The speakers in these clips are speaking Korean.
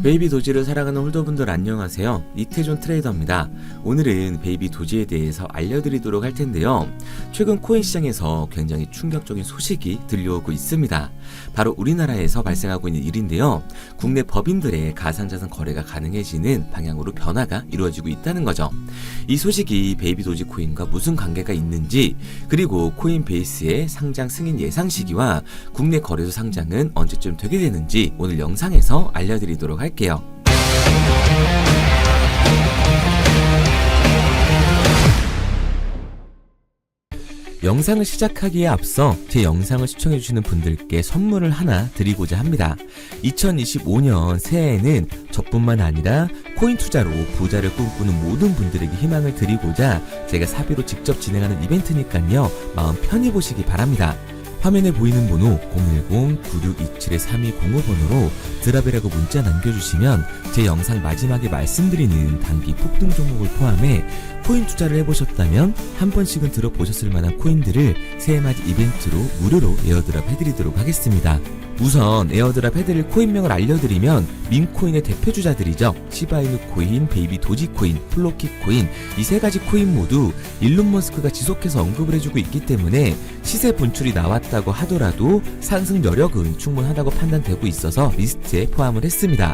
베이비 도지를 사랑하는 홀더분들 안녕하세요. 이태존 트레이더입니다. 오늘은 베이비 도지에 대해서 알려드리도록 할 텐데요. 최근 코인 시장에서 굉장히 충격적인 소식이 들려오고 있습니다. 바로 우리나라에서 발생하고 있는 일인데요. 국내 법인들의 가상자산 거래가 가능해지는 방향으로 변화가 이루어지고 있다는 거죠. 이 소식이 베이비 도지 코인과 무슨 관계가 있는지, 그리고 코인베이스의 상장 승인 예상 시기와 국내 거래소 상장은 언제쯤 되게 되는지 오늘 영상에서 알려드리도록 할게요. 영상을 시작하기에 앞서 제 영상을 시청해주시는 분들께 선물을 하나 드리고자 합니다. 2025년 새해에는 저뿐만 아니라 코인 투자로 부자를 꿈꾸는 모든 분들에게 희망을 드리고자 제가 사비로 직접 진행하는 이벤트니까요. 마음 편히 보시기 바랍니다. 화면에 보이는 번호 010-9627-3205번으로 드랍이라고 문자 남겨주시면 제 영상 마지막에 말씀드리는 단기 폭등 종목을 포함해 코인 투자를 해보셨다면 한 번씩은 들어보셨을 만한 코인들을 새해맞이 이벤트로 무료로 에어드랍 해드리도록 하겠습니다. 우선 에어드랍 해드릴 코인명을 알려드리면 민코인의 대표주자들이죠. 시바이누 코인, 베이비 도지 코인, 플로키 코인, 이 세 가지 코인 모두 일론 머스크가 지속해서 언급을 해주고 있기 때문에 시세 분출이 나왔다고 하더라도 상승 여력은 충분하다고 판단되고 있어서 리스트에 포함을 했습니다.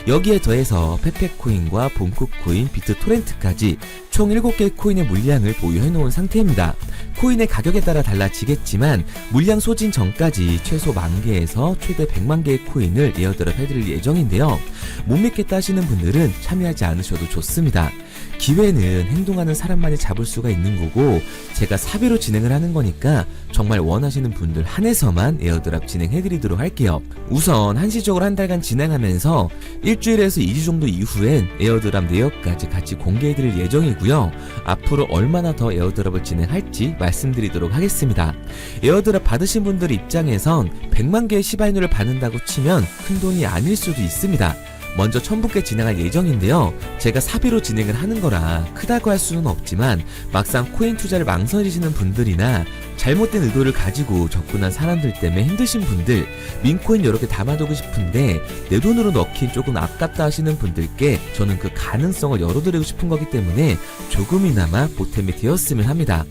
여기에 더해서 페페코인과 봄쿠코인, 비트토렌트까지 총 7개의 코인의 물량을 보유해놓은 상태입니다. 코인의 가격에 따라 달라지겠지만 물량 소진 전까지 최소 10,000개에서 최대 100만 개의 코인을 에어드랍 해드릴 예정인데요. 못 믿겠다 하시는 분들은 참여하지 않으셔도 좋습니다. 기회는 행동하는 사람만이 잡을 수가 있는 거고 제가 사비로 진행을 하는 거니까 정말 원하시는 분들 한해서만 에어드랍 진행해드리도록 할게요. 우선 한시적으로 한 달간 진행하면서 일주일에서 2주 정도 이후엔 에어드랍 내역까지 같이 공개해드릴 예정이고요. 앞으로 얼마나 더 에어드랍을 진행할지 말씀드리도록 하겠습니다. 에어드랍 받으신 분들 입장에선 100만 개의 시바이누를 받는다고 치면 큰돈이 아닐 수도 있습니다. 먼저 1000분께 진행할 예정인데요. 제가 사비로 진행을 하는 거라 크다고 할 수는 없지만 막상 코인 투자를 망설이시는 분들이나 잘못된 의도를 가지고 접근한 사람들 때문에 힘드신 분들, 민코인 여러 개 담아두고 싶은데 내 돈으로 넣긴 조금 아깝다 하시는 분들께 저는 그 가능성을 열어드리고 싶은 거기 때문에 조금이나마 보탬이 되었으면 합니다.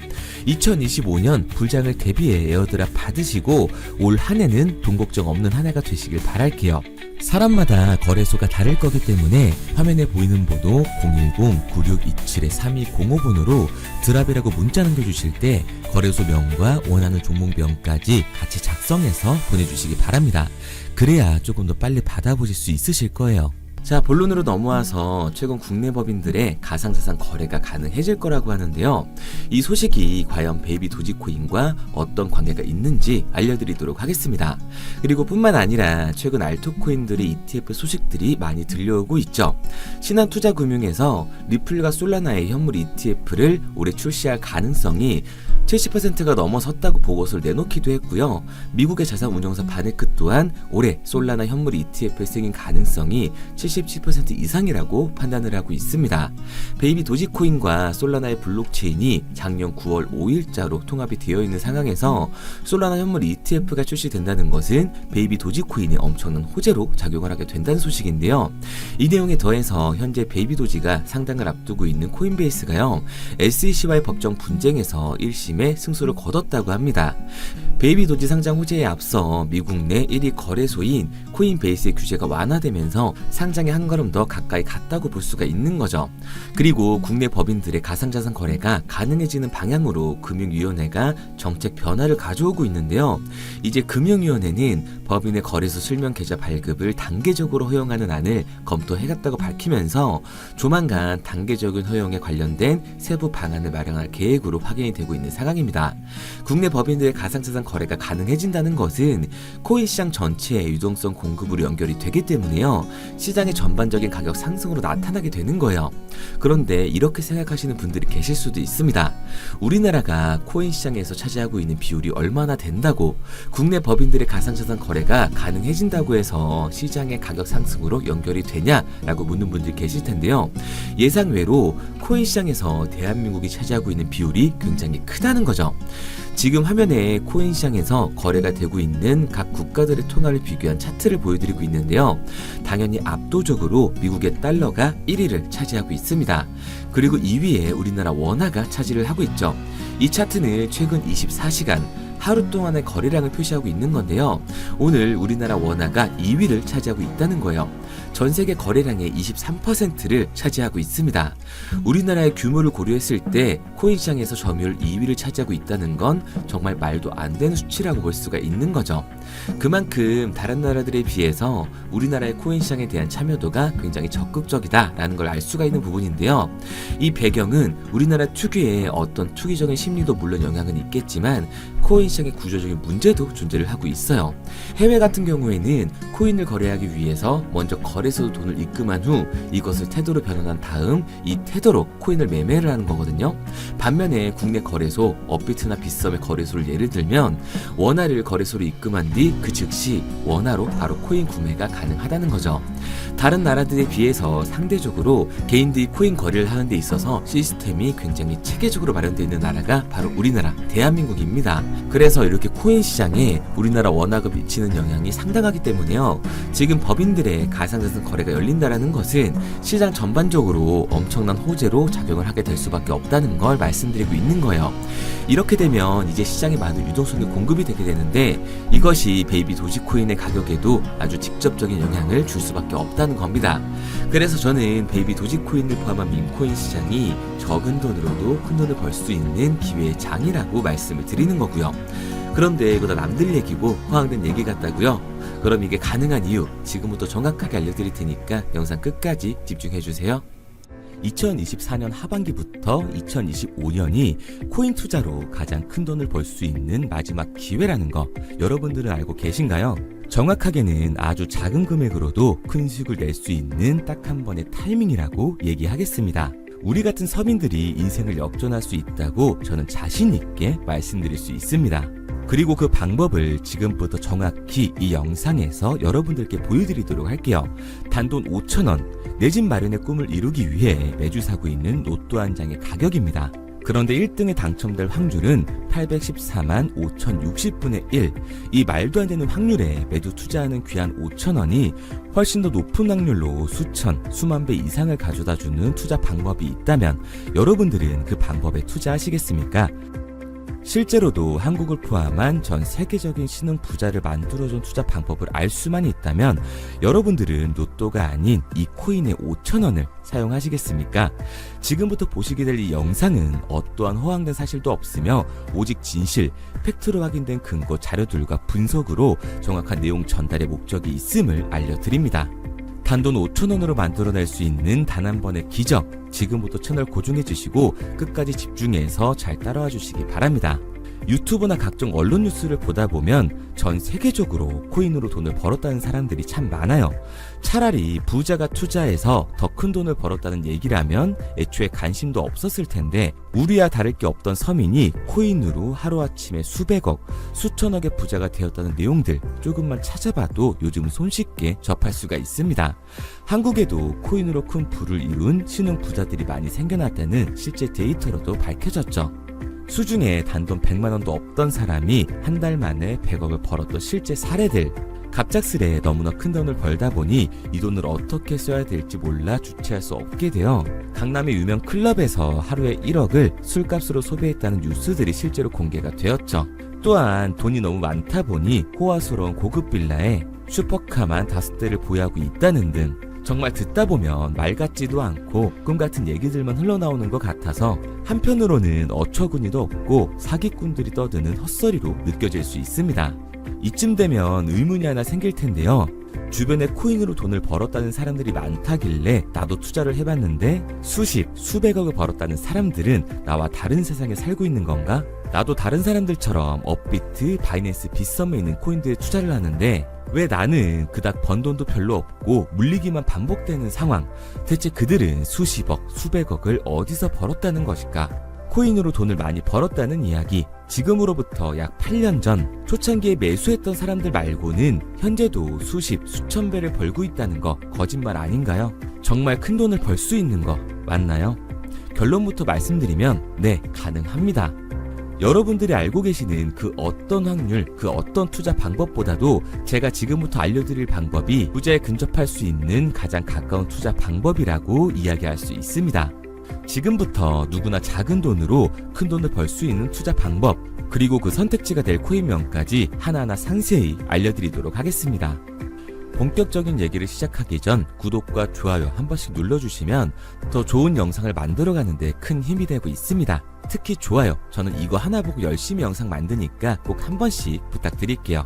2025년 불장을 대비해 에어드랍 받으시고 올 한 해는 돈 걱정 없는 한 해가 되시길 바랄게요. 사람마다 거래소가 다를 거기 때문에 화면에 보이는 번호 010-9627-3205번으로 드랍이라고 문자 남겨주실 때 거래소 명과 원하는 종목명까지 같이 작성해서 보내주시기 바랍니다. 그래야 조금 더 빨리 받아보실 수 있으실 거예요. 자, 본론으로 넘어와서 최근 국내 법인들의 가상자산 거래가 가능해질 거라고 하는데요. 이 소식이 과연 베이비 도지코인과 어떤 관계가 있는지 알려드리도록 하겠습니다. 그리고 뿐만 아니라 최근 알토코인들의 ETF 소식들이 많이 들려오고 있죠. 신한투자금융에서 리플과 솔라나의 현물 ETF를 올해 출시할 가능성이 70%가 넘어섰다고 보고서를 내놓기도 했고요. 미국의 자산운용사 바네크 또한 올해 솔라나 현물 ETF의 승인 가능성이 77% 이상이라고 판단을 하고 있습니다. 베이비 도지코인과 솔라나의 블록체인이 작년 9월 5일자로 통합이 되어 있는 상황에서 솔라나 현물 ETF가 출시된다는 것은 베이비 도지코인이 엄청난 호재로 작용을 하게 된다는 소식인데요. 이 내용에 더해서 현재 베이비 도지가 상장을 앞두고 있는 코인베이스가요. SEC와의 법정 분쟁에서 1심에 승소를 거뒀다고 합니다. 베이비 도지 상장 호재에 앞서 미국 내 1위 거래소인 코인베이스의 규제가 완화되면서 상장에 한 걸음 더 가까이 갔다고 볼 수가 있는 거죠. 그리고 국내 법인들의 가상자산 거래가 가능해지는 방향으로 금융위원회가 정책 변화를 가져오고 있는데요. 이제 금융위원회는 법인의 거래소 실명 계좌 발급을 단계적으로 허용하는 안을 검토해갔다고 밝히면서 조만간 단계적인 허용에 관련된 세부 방안을 마련할 계획으로 확인이 되고 있는 상황입니다. 국내 법인들의 가상자산 거래가 가능해진다는 것은 코인 시장 전체의 유동성 공급으로 연결이 되기 때문에요. 시장의 전반적인 가격 상승으로 나타나게 되는 거예요. 그런데 이렇게 생각하시는 분들이 계실 수도 있습니다. 우리나라가 코인 시장에서 차지하고 있는 비율이 얼마나 된다고 국내 법인들의 가상자산 거래가 가능해진다고 해서 시장의 가격 상승으로 연결이 되냐라고 묻는 분들이 계실 텐데요. 예상외로 코인 시장에서 대한민국이 차지하고 있는 비율이 굉장히 크다 한다는 거죠. 지금 화면에 코인 시장에서 거래가 되고 있는 각 국가들의 통화를 비교한 차트를 보여드리고 있는데요. 당연히 압도적으로 미국의 달러가 1위를 차지하고 있습니다. 그리고 2위에 우리나라 원화가 차지를 하고 있죠. 이 차트는 최근 24시간 하루 동안의 거래량을 표시하고 있는 건데요. 오늘 우리나라 원화가 2위를 차지하고 있다는 거예요. 전 세계 거래량의 23%를 차지하고 있습니다. 우리나라의 규모를 고려했을 때 코인 시장에서 점유율 2위를 차지하고 있다는 건 정말 말도 안 되는 수치라고 볼 수가 있는 거죠. 그만큼 다른 나라들에 비해서 우리나라의 코인 시장에 대한 참여도가 굉장히 적극적이다라는 걸 알 수가 있는 부분인데요. 이 배경은 우리나라 특유의 어떤 투기적인 심리도 물론 영향은 있겠지만 코인 시장의 구조적인 문제도 존재를 하고 있어요. 해외 같은 경우에는 코인을 거래하기 위해서 먼저 거래소로 돈을 입금한 후 이것을 태도로 변환한 다음 이 태도로 코인을 매매를 하는 거거든요. 반면에 국내 거래소, 업비트나 빗썸의 거래소를 예를 들면 원화를 거래소로 입금한 뒤 그 즉시 원화로 바로 코인 구매가 가능하다는 거죠. 다른 나라들에 비해서 상대적으로 개인들이 코인 거래를 하는 데 있어서 시스템이 굉장히 체계적으로 마련되어 있는 나라가 바로 우리나라 대한민국입니다. 그래서 이렇게 코인 시장에 우리나라 원화가 미치는 영향이 상당하기 때문에요. 지금 법인들의 가상자산 거래가 열린다라는 것은 시장 전반적으로 엄청난 호재로 작용을 하게 될 수밖에 없다는 걸 말씀드리고 있는 거예요. 이렇게 되면 이제 시장에 많은 유동성이 공급이 되게 되는데 이것이 베이비 도지코인의 가격에도 아주 직접적인 영향을 줄 수밖에 없다는 겁니다. 그래서 저는 베이비 도지코인을 포함한 밈코인 시장이 적은 돈으로도 큰 돈을 벌 수 있는 기회의 장이라고 말씀을 드리는 거고요. 그런데 이거 다 남들 얘기고 허황된 얘기 같다고요? 그럼 이게 가능한 이유 지금부터 정확하게 알려드릴 테니까 영상 끝까지 집중해주세요. 2024년 하반기부터 2025년이 코인 투자로 가장 큰 돈을 벌 수 있는 마지막 기회라는 거 여러분들은 알고 계신가요? 정확하게는 아주 작은 금액으로도 큰 수익을 낼 수 있는 딱 한 번의 타이밍이라고 얘기하겠습니다. 우리 같은 서민들이 인생을 역전할 수 있다고 저는 자신 있게 말씀드릴 수 있습니다. 그리고 그 방법을 지금부터 정확히 이 영상에서 여러분들께 보여드리도록 할게요. 단돈 5,000원, 내 집 마련의 꿈을 이루기 위해 매주 사고 있는 로또 한 장의 가격입니다. 그런데 1등에 당첨될 확률은 814만 5060분의 1. 이 말도 안 되는 확률에 매주 투자하는 귀한 5,000원이 훨씬 더 높은 확률로 수천, 수만 배 이상을 가져다주는 투자 방법이 있다면 여러분들은 그 방법에 투자하시겠습니까? 실제로도 한국을 포함한 전 세계적인 신흥 부자를 만들어준 투자 방법을 알 수만 있다면 여러분들은 로또가 아닌 이 코인의 5,000원을 사용하시겠습니까? 지금부터 보시게 될 이 영상은 어떠한 허황된 사실도 없으며 오직 진실, 팩트로 확인된 근거 자료들과 분석으로 정확한 내용 전달의 목적이 있음을 알려드립니다. 단돈 5,000원으로 만들어낼 수 있는 단 한 번의 기적, 지금부터 채널 고정해 주시고 끝까지 집중해서 잘 따라와 주시기 바랍니다. 유튜브나 각종 언론 뉴스를 보다 보면 전 세계적으로 코인으로 돈을 벌었다는 사람들이 참 많아요. 차라리 부자가 투자해서 더 큰 돈을 벌었다는 얘기라면 애초에 관심도 없었을 텐데 우리와 다를 게 없던 서민이 코인으로 하루아침에 수백억, 수천억의 부자가 되었다는 내용들 조금만 찾아봐도 요즘 손쉽게 접할 수가 있습니다. 한국에도 코인으로 큰 부를 이룬 신흥 부자들이 많이 생겨났다는 실제 데이터로도 밝혀졌죠. 수중에 단돈 100만원도 없던 사람이 한 달 만에 100억을 벌었던 실제 사례들. 갑작스레 너무나 큰 돈을 벌다 보니 이 돈을 어떻게 써야 될지 몰라 주체할 수 없게 되어 강남의 유명 클럽에서 하루에 1억을 술값으로 소비했다는 뉴스들이 실제로 공개가 되었죠. 또한 돈이 너무 많다 보니 호화스러운 고급 빌라에 슈퍼카만 5대를 보유하고 있다는 등 정말 듣다 보면 말 같지도 않고 꿈 같은 얘기들만 흘러나오는 것 같아서 한편으로는 어처구니도 없고 사기꾼들이 떠드는 헛소리로 느껴질 수 있습니다. 이쯤 되면 의문이 하나 생길 텐데요. 주변에 코인으로 돈을 벌었다는 사람들이 많다길래 나도 투자를 해봤는데 수십, 수백억을 벌었다는 사람들은 나와 다른 세상에 살고 있는 건가? 나도 다른 사람들처럼 업비트, 바이낸스, 빗썸에 있는 코인들에 투자를 하는데 왜 나는 그닥 번 돈도 별로 없고 물리기만 반복되는 상황? 대체 그들은 수십억, 수백억을 어디서 벌었다는 것일까? 코인으로 돈을 많이 벌었다는 이야기, 지금으로부터 약 8년 전 초창기에 매수했던 사람들 말고는 현재도 수십, 수천 배를 벌고 있다는 거 거짓말 아닌가요? 정말 큰 돈을 벌 수 있는 거 맞나요? 결론부터 말씀드리면 네, 가능합니다. 여러분들이 알고 계시는 그 어떤 확률, 그 어떤 투자 방법보다도 제가 지금부터 알려드릴 방법이 부자에 근접할 수 있는 가장 가까운 투자 방법이라고 이야기할 수 있습니다. 지금부터 누구나 작은 돈으로 큰 돈을 벌 수 있는 투자 방법, 그리고 그 선택지가 될 코인명까지 하나하나 상세히 알려드리도록 하겠습니다. 본격적인 얘기를 시작하기 전 구독과 좋아요 한 번씩 눌러주시면 더 좋은 영상을 만들어가는 데 큰 힘이 되고 있습니다. 특히 좋아요, 저는 이거 하나 보고 열심히 영상 만드니까 꼭 한 번씩 부탁드릴게요.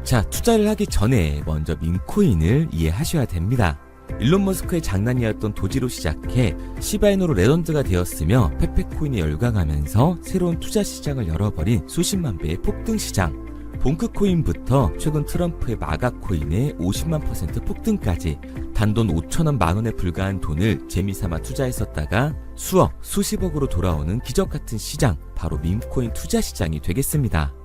자, 투자를 하기 전에 먼저 밈코인을 이해하셔야 됩니다. 일론 머스크의 장난이었던 도지로 시작해 시바이누로 레전드가 되었으며 페페코인이 열광하면서 새로운 투자 시장을 열어버린 수십만 배의 폭등 시장. 봉크코인부터 최근 트럼프의 마가코인의 50만% 폭등까지 단돈 5천원 만원에 불과한 돈을 재미삼아 투자했었다가 수억, 수십억으로 돌아오는 기적같은 시장, 바로 밈코인 투자 시장이 되겠습니다.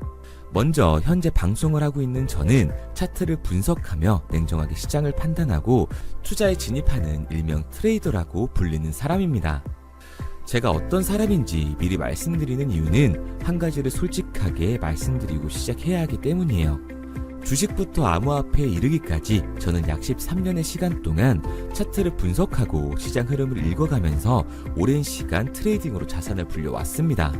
먼저 현재 방송을 하고 있는 저는 차트를 분석하며 냉정하게 시장을 판단하고 투자에 진입하는 일명 트레이더라고 불리는 사람입니다. 제가 어떤 사람인지 미리 말씀드리는 이유는 한 가지를 솔직하게 말씀드리고 시작해야 하기 때문이에요. 주식부터 암호화폐에 이르기까지 저는 약 13년의 시간 동안 차트를 분석하고 시장 흐름을 읽어가면서 오랜 시간 트레이딩으로 자산을 불려왔습니다.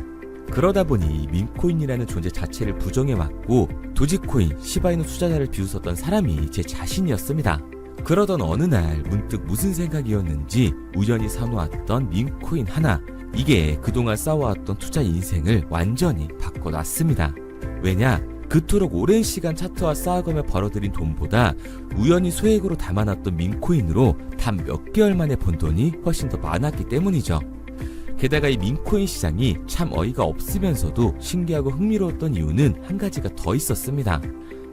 그러다 보니 밈코인이라는 존재 자체를 부정해왔고 도지코인, 시바이누 투자자를 비웃었던 사람이 제 자신이었습니다. 그러던 어느 날 문득 무슨 생각이었는지 우연히 사놓았던 밈코인 하나, 이게 그동안 쌓아왔던 투자 인생을 완전히 바꿔놨습니다. 왜냐? 그토록 오랜 시간 차트와 쌓아가며 벌어들인 돈보다 우연히 소액으로 담아놨던 밈코인으로 단 몇 개월 만에 번 돈이 훨씬 더 많았기 때문이죠. 게다가 이 밈코인 시장이 참 어이가 없으면서도 신기하고 흥미로웠던 이유는 한 가지가 더 있었습니다.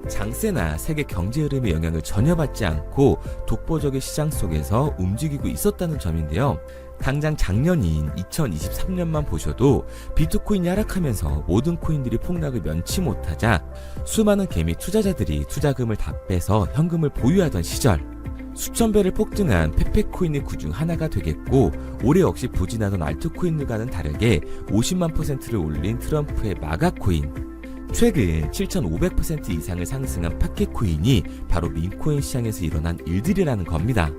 장세나 세계 경제 흐름의 영향을 전혀 받지 않고 독보적인 시장 속에서 움직이고 있었다는 점인데요. 당장 작년인 2023년만 보셔도 비트코인이 하락하면서 모든 코인들이 폭락을 면치 못하자 수많은 개미 투자자들이 투자금을 다 빼서 현금을 보유하던 시절, 수천 배를 폭등한 페페코인이 그중 하나가 되겠고, 올해 역시 부진하던 알트코인들과는 다르게 50만%를 올린 트럼프의 마가코인, 최근 7,500% 이상을 상승한 파켓코인이 바로 밈코인 시장에서 일어난 일들이라는 겁니다.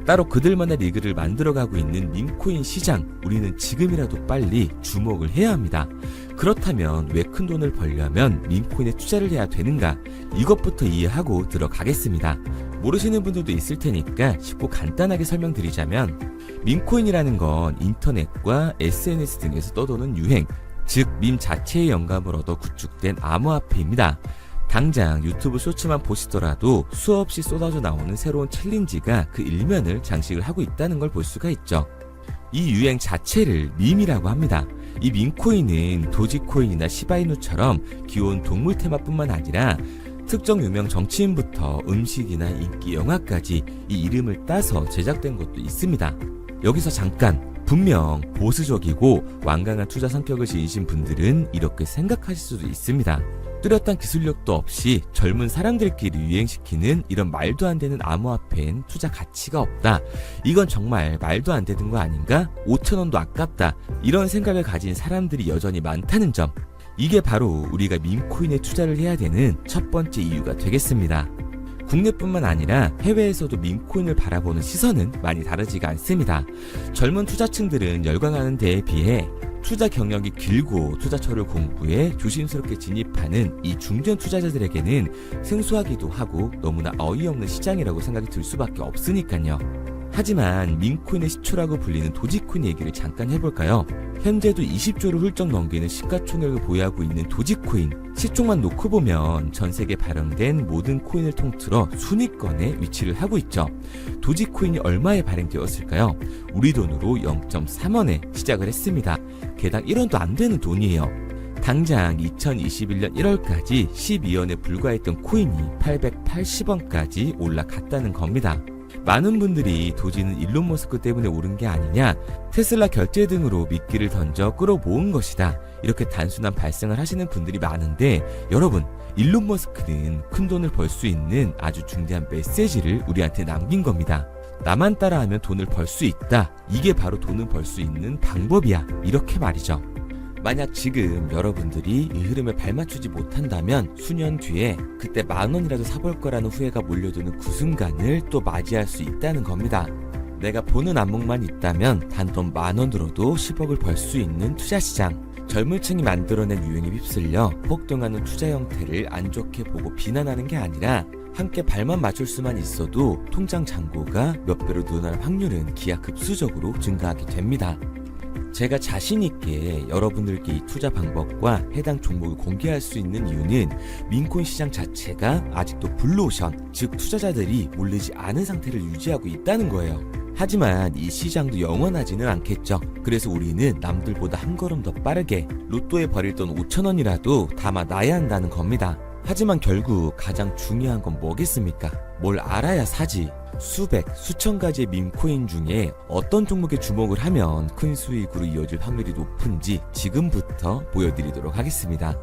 따로 그들만의 리그를 만들어가고 있는 밈코인 시장, 우리는 지금이라도 빨리 주목을 해야 합니다. 그렇다면 왜 큰 돈을 벌려면 밈코인에 투자를 해야 되는가? 이것부터 이해하고 들어가겠습니다. 모르시는 분들도 있을 테니까 쉽고 간단하게 설명드리자면, 밈코인이라는 건 인터넷과 SNS 등에서 떠도는 유행, 즉 밈 자체의 영감을 얻어 구축된 암호화폐입니다. 당장 유튜브 쇼츠만 보시더라도 수없이 쏟아져 나오는 새로운 챌린지가 그 일면을 장식을 하고 있다는 걸 볼 수가 있죠. 이 유행 자체를 밈이라고 합니다. 이 밈코인은 도지코인이나 시바이누처럼 귀여운 동물 테마뿐만 아니라 특정 유명 정치인부터 음식이나 인기 영화까지 이 이름을 따서 제작된 것도 있습니다. 여기서 잠깐, 분명 보수적이고 완강한 투자 성격을 지니신 분들은 이렇게 생각하실 수도 있습니다. 뚜렷한 기술력도 없이 젊은 사람들끼리 유행시키는 이런 말도 안 되는 암호화폐엔 투자 가치가 없다. 이건 정말 말도 안 되는 거 아닌가? 5,000원도 아깝다. 이런 생각을 가진 사람들이 여전히 많다는 점. 이게 바로 우리가 밈코인에 투자를 해야 되는 첫 번째 이유가 되겠습니다. 국내뿐만 아니라 해외에서도 밈코인을 바라보는 시선은 많이 다르지가 않습니다. 젊은 투자층들은 열광하는 데에 비해 투자 경력이 길고 투자처를 공부해 조심스럽게 진입하는 이 중견 투자자들에게는 생소하기도 하고 너무나 어이없는 시장이라고 생각이 들 수밖에 없으니까요. 하지만 밈코인의 시초라고 불리는 도지코인 얘기를 잠깐 해볼까요? 현재도 20조를 훌쩍 넘기는 시가총액을 보유하고 있는 도지코인, 시총만 놓고 보면 전 세계 발행된 모든 코인을 통틀어 순위권에 위치를 하고 있죠. 도지코인이 얼마에 발행되었을까요? 우리 돈으로 0.3원에 시작을 했습니다. 개당 1원도 안 되는 돈이에요. 당장 2021년 1월까지 12원에 불과했던 코인이 880원까지 올라갔다는 겁니다. 많은 분들이 도지는 일론 머스크 때문에 오른 게 아니냐, 테슬라 결제 등으로 미끼를 던져 끌어모은 것이다, 이렇게 단순한 발생을 하시는 분들이 많은데, 여러분, 일론 머스크는 큰 돈을 벌 수 있는 아주 중대한 메시지를 우리한테 남긴 겁니다. 나만 따라하면 돈을 벌 수 있다. 이게 바로 돈을 벌 수 있는 방법이야. 이렇게 말이죠. 만약 지금 여러분들이 이 흐름에 발맞추지 못한다면 수년 뒤에 그때 10,000원이라도 사볼 거라는 후회가 몰려드는 그 순간을 또 맞이할 수 있다는 겁니다. 내가 보는 안목만 있다면 단돈 10,000원 들어도 10억을 벌 수 있는 투자시장. 젊은 층이 만들어낸 유행에 휩쓸려 폭등하는 투자 형태를 안 좋게 보고 비난하는 게 아니라 함께 발만 맞출 수만 있어도 통장 잔고가 몇 배로 늘어날 확률은 기하급수적으로 증가하게 됩니다. 제가 자신있게 여러분들께 이 투자 방법과 해당 종목을 공개할 수 있는 이유는 민코인 시장 자체가 아직도 블루오션, 즉 투자자들이 몰리지 않은 상태를 유지하고 있다는 거예요. 하지만 이 시장도 영원하지는 않겠죠. 그래서 우리는 남들보다 한 걸음 더 빠르게 로또에 버릴 돈 5,000원이라도 담아놔야 한다는 겁니다. 하지만 결국 가장 중요한 건 뭐겠습니까? 뭘 알아야 사지. 수백, 수천 가지의 밈코인 중에 어떤 종목에 주목을 하면 큰 수익으로 이어질 확률이 높은지 지금부터 보여드리도록 하겠습니다.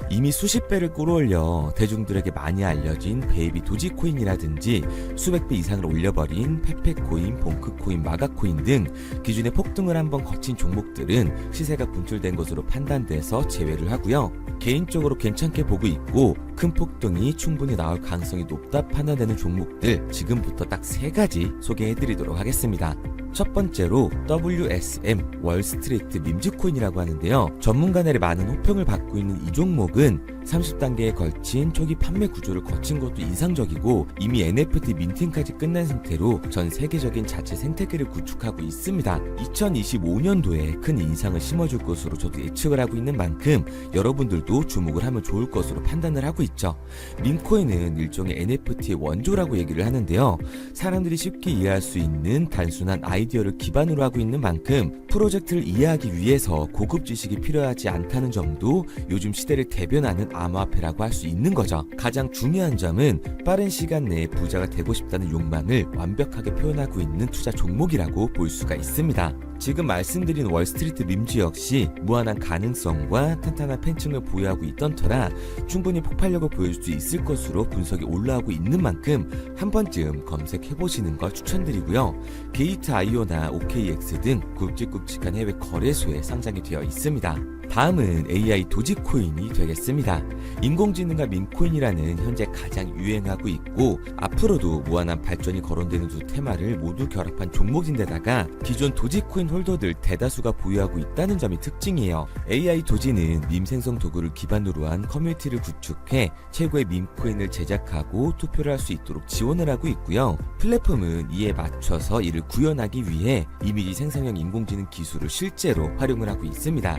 이미 수십 배를 끌어올려 대중들에게 많이 알려진 베이비 도지코인이라든지 수백 배 이상을 올려버린 페페코인, 봉크코인, 마가코인 등 기존의 폭등을 한번 거친 종목들은 시세가 분출된 것으로 판단돼서 제외를 하고요. 개인적으로 괜찮게 보고 있고 큰 폭등이 충분히 나올 가능성이 높다 판단되는 종목들 지금부터 딱 3가지 소개해드리도록 하겠습니다. 첫 번째로 WSM 월스트리트 밈즈코인이라고 하는데요. 전문가들의 많은 호평을 받고 있는 이 종목은 30단계에 걸친 초기 판매 구조를 거친 것도 인상적이고 이미 NFT 민팅까지 끝난 상태로 전 세계적인 자체 생태계를 구축하고 있습니다. 2025년도에 큰 인상을 심어줄 것으로 저도 예측을 하고 있는 만큼 여러분들도 주목을 하면 좋을 것으로 판단을 하고 있죠. 밈코인은 일종의 NFT의 원조라고 얘기를 하는데요. 사람들이 쉽게 이해할 수 있는 단순한 아이디어를 기반으로 하고 있는 만큼 프로젝트를 이해하기 위해서 고급 지식이 필요하지 않다는 점도 요즘 시대를 대변하는 암호화폐라고 할 수 있는 거죠. 가장 중요한 점은 빠른 시간 내에 부자가 되고 싶다는 욕망을 완벽하게 표현하고 있는 투자 종목이라고 볼 수가 있습니다. 지금 말씀드린 월스트리트 밈즈 역시 무한한 가능성과 탄탄한 팬층을 보유하고 있던 터라 충분히 폭발력을 보여줄 수 있을 것으로 분석이 올라오고 있는 만큼 한 번쯤 검색해보시는 걸 추천드리고요. 게이트.io나 OKX 등 굵직굵직한 해외 거래소에 상장이 되어 있습니다. 다음은 AI 도지코인이 되겠습니다. 인공지능과 밈코인이라는 현재 가장 유행하고 있고 앞으로도 무한한 발전이 거론되는 두 테마를 모두 결합한 종목인데다가 기존 도지코인 홀더들 대다수가 보유하고 있다는 점이 특징이에요. AI 도지는 밈 생성 도구를 기반으로 한 커뮤니티를 구축해 최고의 밈코인을 제작하고 투표를 할 수 있도록 지원을 하고 있고요. 플랫폼은 이에 맞춰서 이를 구현하기 위해 이미지 생성형 인공지능 기술을 실제로 활용을 하고 있습니다.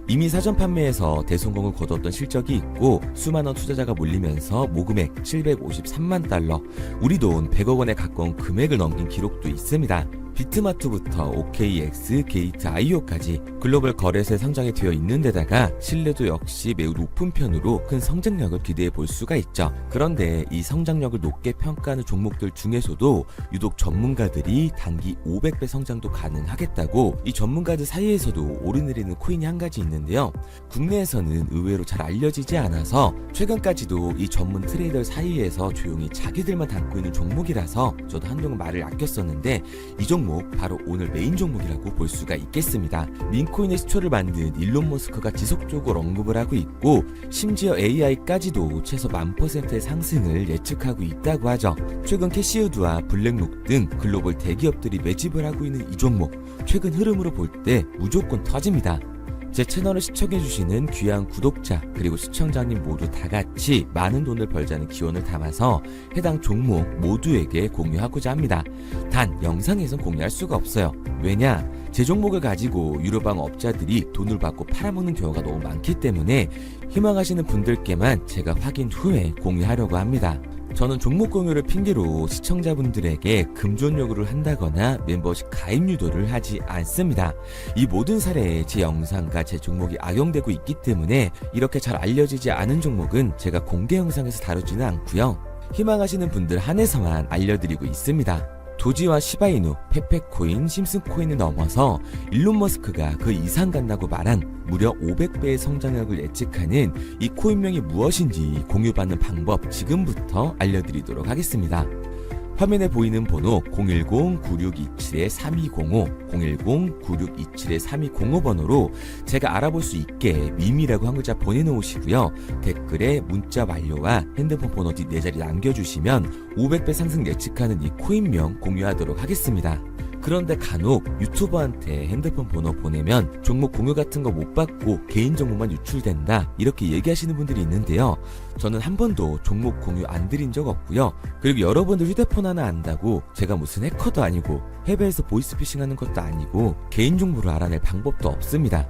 이미 사전 판매에서 대성공을 거뒀던 실적이 있고 수만원 투자자가 몰리면서 모금액 753만 달러, 우리 돈 100억 원에 가까운 금액을 넘긴 기록도 있습니다. 비트마트부터 OKX, 게이트.io까지 글로벌 거래소에 상장이 되어 있는 데다가 신뢰도 역시 매우 높은 편으로 큰 성장력을 기대해 볼 수가 있죠. 그런데 이 성장력을 높게 평가하는 종목들 중에서도 유독 전문가들이 단기 500배 성장도 가능하겠다고 이 전문가들 사이에서도 오르내리는 코인이 한 가지 있는데요. 국내에서는 의외로 잘 알려지지 않아서 최근까지도 이 전문 트레이더 사이에서 조용히 자기들만 담고 있는 종목이라서 저도 한동안 말을 아꼈었는데 이 종목 바로 오늘 메인 종목이라고 볼 수가 있겠습니다. 밈코인의 시초를 만든 일론 머스크가 지속적으로 언급을 하고 있고 심지어 AI까지도 최소 10,000%의 상승을 예측하고 있다고 하죠. 최근 캐시우드와 블랙록 등 글로벌 대기업들이 매집을 하고 있는 이 종목 최근 흐름으로 볼 때 무조건 터집니다. 제 채널을 시청해주시는 귀한 구독자 그리고 시청자님 모두 다같이 많은 돈을 벌자는 기원을 담아서 해당 종목 모두에게 공유하고자 합니다. 단 영상에선 공유할 수가 없어요. 왜냐? 제 종목을 가지고 유료방 업자들이 돈을 받고 팔아먹는 경우가 너무 많기 때문에 희망하시는 분들께만 제가 확인 후에 공유하려고 합니다. 저는 종목 공유를 핑계로 시청자분들에게 금전 요구를 한다거나 멤버십 가입 유도를 하지 않습니다. 이 모든 사례에 제 영상과 제 종목이 악용되고 있기 때문에 이렇게 잘 알려지지 않은 종목은 제가 공개 영상에서 다루지는 않고요. 희망하시는 분들 한해서만 알려드리고 있습니다. 도지와 시바이누, 페페코인, 심슨코인을 넘어서 일론 머스크가 그 이상 간다고 말한 무려 500배의 성장력을 예측하는 이 코인명이 무엇인지 공유받는 방법 지금부터 알려드리도록 하겠습니다. 화면에 보이는 번호 010-9627-3205, 010-9627-3205 번호로 제가 알아볼 수 있게 미미라고 한 글자 보내놓으시고요. 댓글에 문자 완료와 핸드폰 번호 뒷 4자리 남겨주시면 500배 상승 예측하는 이 코인명 공유하도록 하겠습니다. 그런데 간혹 유튜버한테 핸드폰 번호 보내면 종목 공유 같은 거 못 받고 개인정보만 유출된다 이렇게 얘기하시는 분들이 있는데요. 저는 한 번도 종목 공유 안 드린 적 없고요. 그리고 여러분들 휴대폰 하나 안다고 제가 무슨 해커도 아니고 해외에서 보이스피싱 하는 것도 아니고 개인정보를 알아낼 방법도 없습니다.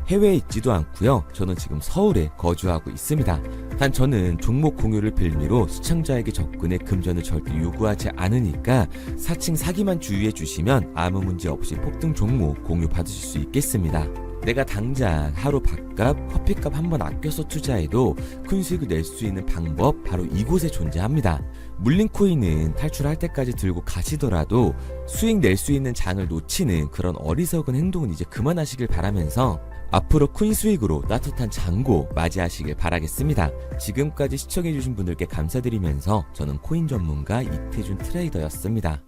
해외에 있지도 않고요. 저는 지금 서울에 거주하고 있습니다. 단 저는 종목 공유를 빌미로 시청자에게 접근의 금전을 절대 요구하지 않으니까 사칭 사기만 주의해 주시면 아무 문제 없이 폭등 종목 공유 받으실 수 있겠습니다. 내가 당장 하루 밥값, 커피값 한번 아껴서 투자해도 큰 수익을 낼 수 있는 방법 바로 이곳에 존재합니다. 물린 코인은 탈출할 때까지 들고 가시더라도 수익 낼 수 있는 장을 놓치는 그런 어리석은 행동은 이제 그만하시길 바라면서 앞으로 큰 수익으로 따뜻한 장고 맞이하시길 바라겠습니다. 지금까지 시청해주신 분들께 감사드리면서 저는 코인 전문가 이태준 트레이더였습니다.